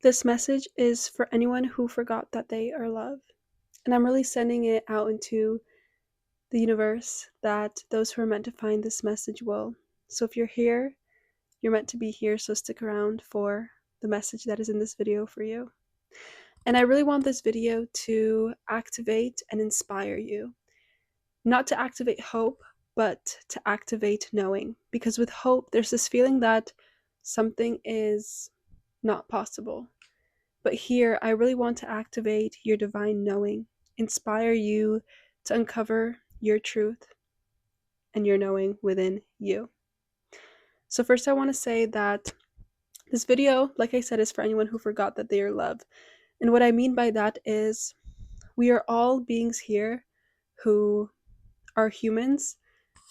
This message is for anyone who forgot that they are loved. And I'm really sending it out into the universe that those who are meant to find this message will. So if you're here, you're meant to be here, so stick around for the message that is in this video for you. And I really want this video to activate and inspire you. Not to activate hope, but to activate knowing. Because with hope, there's this feeling that something is not possible. But here, I really want to activate your divine knowing, inspire you to uncover your truth and your knowing within you. So first, I want to say that this video, like I said, is for anyone who forgot that they are loved. And what I mean by that is we are all beings here who are humans,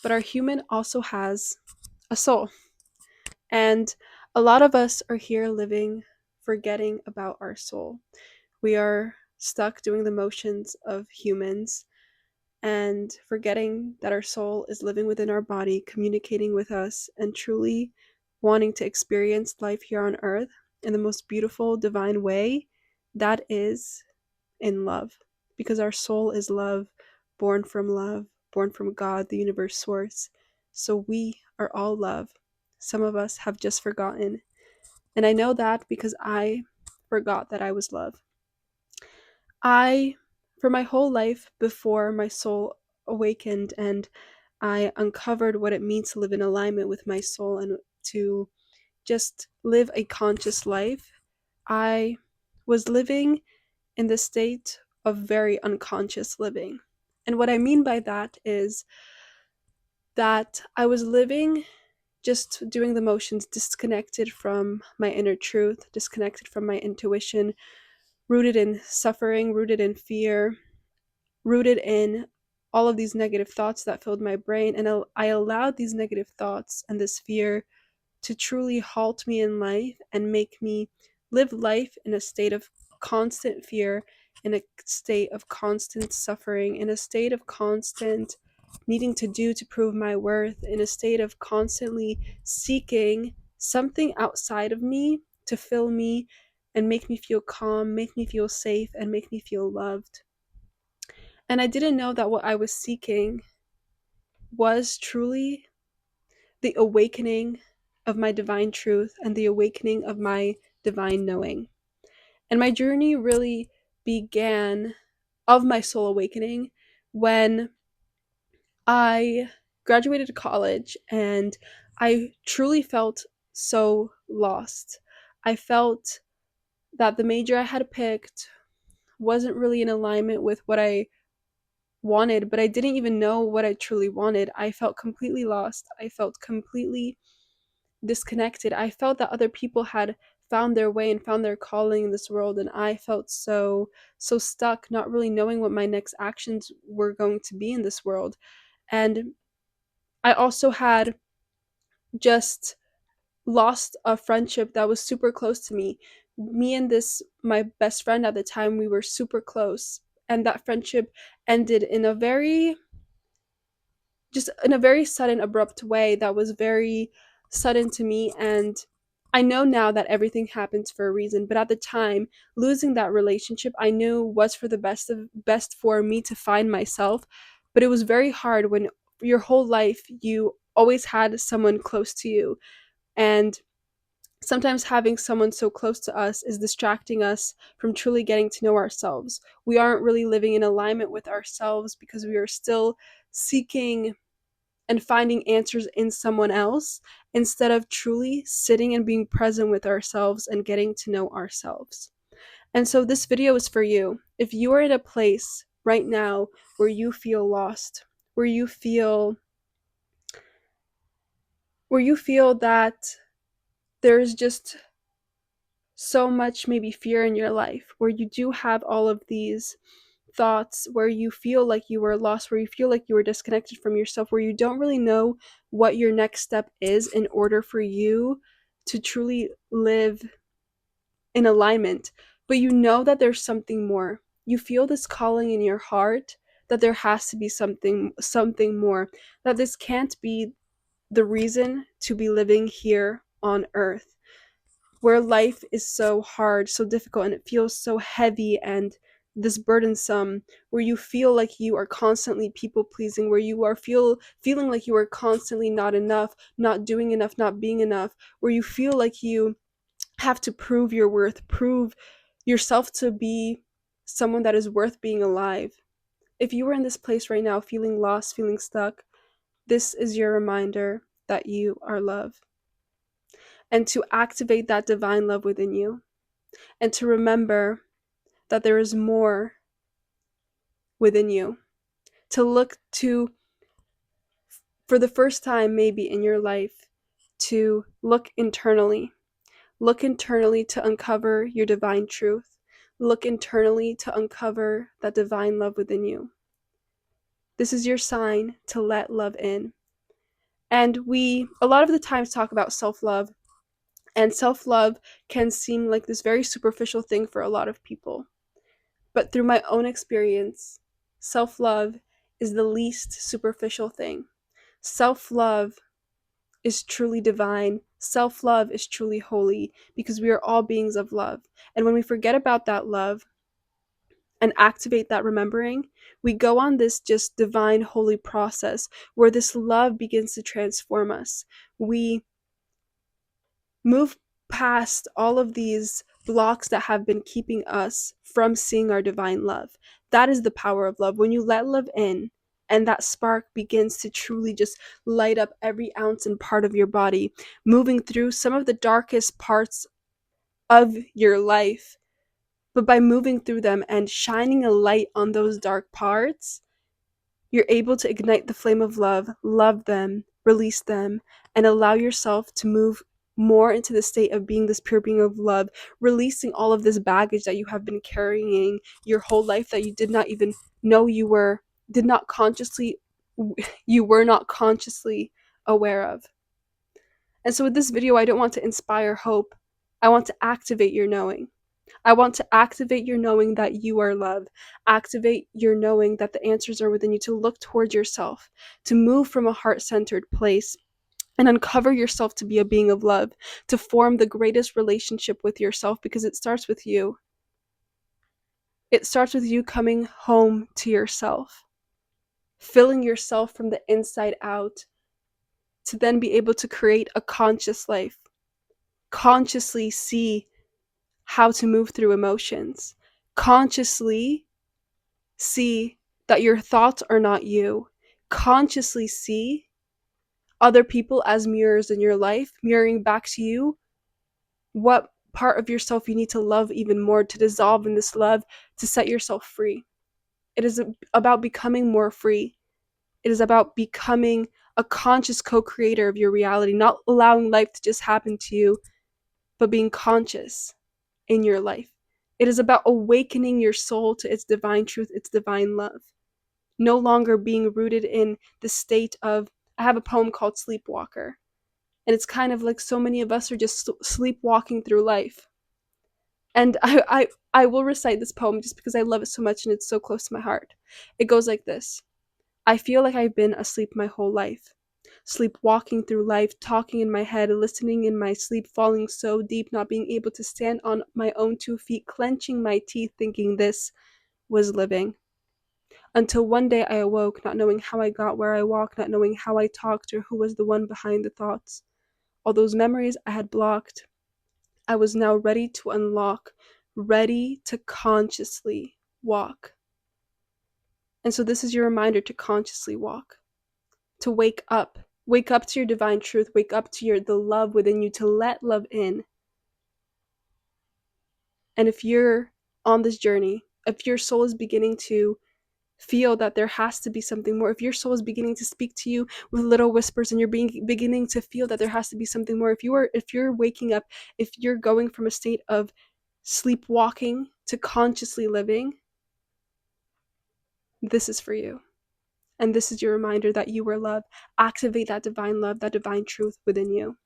but our human also has a soul. And a lot of us are here living forgetting about our soul. We are stuck doing the motions of humans and forgetting that our soul is living within our body, communicating with us, and truly wanting to experience life here on earth in the most beautiful, divine way that is in love. Because our soul is love, born from God, the universe source. So we are all love. Some of us have just forgotten. And I know that because I forgot that I was love. For my whole life before my soul awakened and I uncovered what it means to live in alignment with my soul and to just live a conscious life, I was living in the state of very unconscious living. And what I mean by that is that I was living just doing the motions, disconnected from my inner truth, disconnected from my intuition, rooted in suffering, rooted in fear, rooted in all of these negative thoughts that filled my brain. And I allowed these negative thoughts and this fear to truly halt me in life and make me live life in a state of constant fear, in a state of constant suffering, in a state of constant needing to do to prove my worth, in a state of constantly seeking something outside of me to fill me and make me feel calm, make me feel safe, and make me feel loved. And I didn't know that what I was seeking was truly the awakening of my divine truth and the awakening of my divine knowing. And my journey really began of my soul awakening when I graduated college and I truly felt so lost. I felt that the major I had picked wasn't really in alignment with what I wanted, but I didn't even know what I truly wanted. I felt completely lost. I felt completely disconnected. I felt that other people had found their way and found their calling in this world, and I felt so stuck, not really knowing what my next actions were going to be in this world. And I also had just lost a friendship that was super close to me. Me and this my best friend at the time, we were super close, and that friendship ended in a very sudden, abrupt way that was very sudden to me. And I know now that everything happens for a reason, but at the time, losing that relationship I knew was for the best for me to find myself. But it was very hard when your whole life you always had someone close to you, and sometimes having someone so close to us is distracting us from truly getting to know ourselves. We aren't really living in alignment with ourselves because we are still seeking and finding answers in someone else instead of truly sitting and being present with ourselves and getting to know ourselves. And so this video is for you. If you are in a place right now where you feel lost, where you feel that there's just so much maybe fear in your life, where you do have all of these thoughts, where you feel like you were lost, where you feel like you were disconnected from yourself, where you don't really know what your next step is in order for you to truly live in alignment, but you know that there's something more. You feel this calling in your heart that there has to be something more, that this can't be the reason to be living here on earth. where life is so hard, so difficult, and it feels so heavy and this burdensome, where you feel like you are constantly people pleasing, where you are feeling like you are constantly not enough, not doing enough, not being enough, where you feel like you have to prove your worth, prove yourself to be someone that is worth being alive. If you are in this place right now, feeling lost, feeling stuck, this is your reminder that you are love. And to activate that divine love within you, and to remember that there is more within you. To look to, for the first time maybe in your life, to look internally. Look internally to uncover your divine truth. Look internally to uncover that divine love within you. This is your sign to let love in. And we, a lot of the times, talk about self love, and self love can seem like this very superficial thing for a lot of people. But through my own experience, self love is the least superficial thing. Self love is truly divine. Self love is truly holy because we are all beings of love. And when we forget about that love and activate that remembering, we go on this just divine, holy process where this love begins to transform us. We move past all of these blocks that have been keeping us from seeing our divine love. That is the power of love. When you let love in, and that spark begins to truly just light up every ounce and part of your body, moving through some of the darkest parts of your life. But by moving through them and shining a light on those dark parts, you're able to ignite the flame of love, love them, release them, and allow yourself to move more into the state of being this pure being of love, releasing all of this baggage that you have been carrying your whole life that you did not even know did not consciously, you were not consciously aware of. And so with this video, I don't want to inspire hope. I want to activate your knowing. I want to activate your knowing that you are love. Activate your knowing that the answers are within you, to look towards yourself, to move from a heart-centered place and uncover yourself to be a being of love, to form the greatest relationship with yourself, because it starts with you. It starts with you coming home to yourself, filling yourself from the inside out, to then be able to create a conscious life, consciously see how to move through emotions, consciously see that your thoughts are not you, consciously see other people as mirrors in your life, mirroring back to you what part of yourself you need to love even more, to dissolve in this love, to set yourself free. It is about becoming more free. It is about becoming a conscious co-creator of your reality, not allowing life to just happen to you, but being conscious in your life. It is about awakening your soul to its divine truth, its divine love. No longer being rooted in the state of, I have a poem called Sleepwalker. And it's kind of like so many of us are just sleepwalking through life. And I will recite this poem just because I love it so much and it's so close to my heart. It goes like this. I feel like I've been asleep my whole life. Sleepwalking through life, talking in my head, listening in my sleep, falling so deep, not being able to stand on my own 2 feet, clenching my teeth, thinking this was living. Until one day I awoke, not knowing how I got where I walked, not knowing how I talked or who was the one behind the thoughts. All those memories I had blocked, I was now ready to unlock, ready to consciously walk. And so this is your reminder to consciously walk, to wake up. Wake up to your divine truth, wake up to the love within you, to let love in. And if you're on this journey, if your soul is beginning to feel that there has to be something more, if your soul is beginning to speak to you with little whispers and you're beginning to feel that there has to be something more, if you're waking up, if you're going from a state of sleepwalking to consciously living, this is for you. And this is your reminder that you are love. Activate that divine love, that divine truth within you.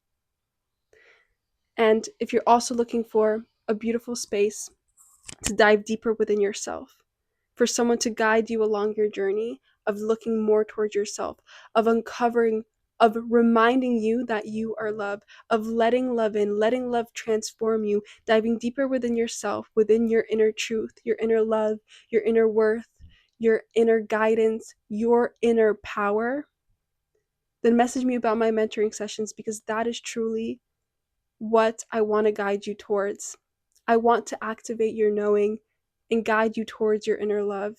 And if you're also looking for a beautiful space to dive deeper within yourself, for someone to guide you along your journey of looking more towards yourself, of uncovering of reminding you that you are love, of letting love in, letting love transform you, diving deeper within yourself, within your inner truth, your inner love, your inner worth, your inner guidance, your inner power, then message me about my mentoring sessions, because that is truly what I want to guide you towards. I want to activate your knowing and guide you towards your inner love,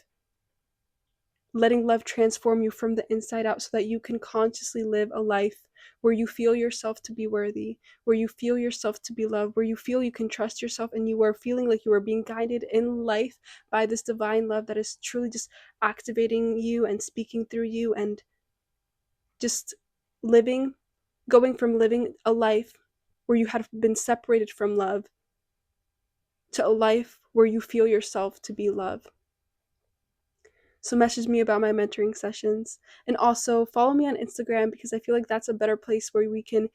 letting love transform you from the inside out so that you can consciously live a life where you feel yourself to be worthy, where you feel yourself to be loved, where you feel you can trust yourself, and you are feeling like you are being guided in life by this divine love that is truly just activating you and speaking through you, and just going from living a life where you have been separated from love to a life where you feel yourself to be love. So message me about my mentoring sessions, and also follow me on Instagram, because I feel like that's a better place where we can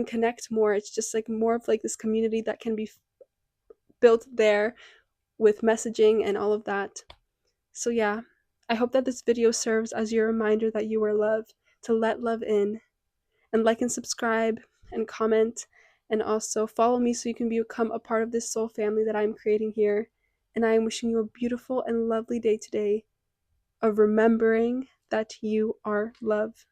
connect more. It's just like more of like this community that can be built there with messaging and all of that. So yeah, I hope that this video serves as your reminder that you are loved, to let love in, and like and subscribe and comment, and also follow me so you can become a part of this soul family that I'm creating here. And I am wishing you a beautiful and lovely day today of remembering that you are love.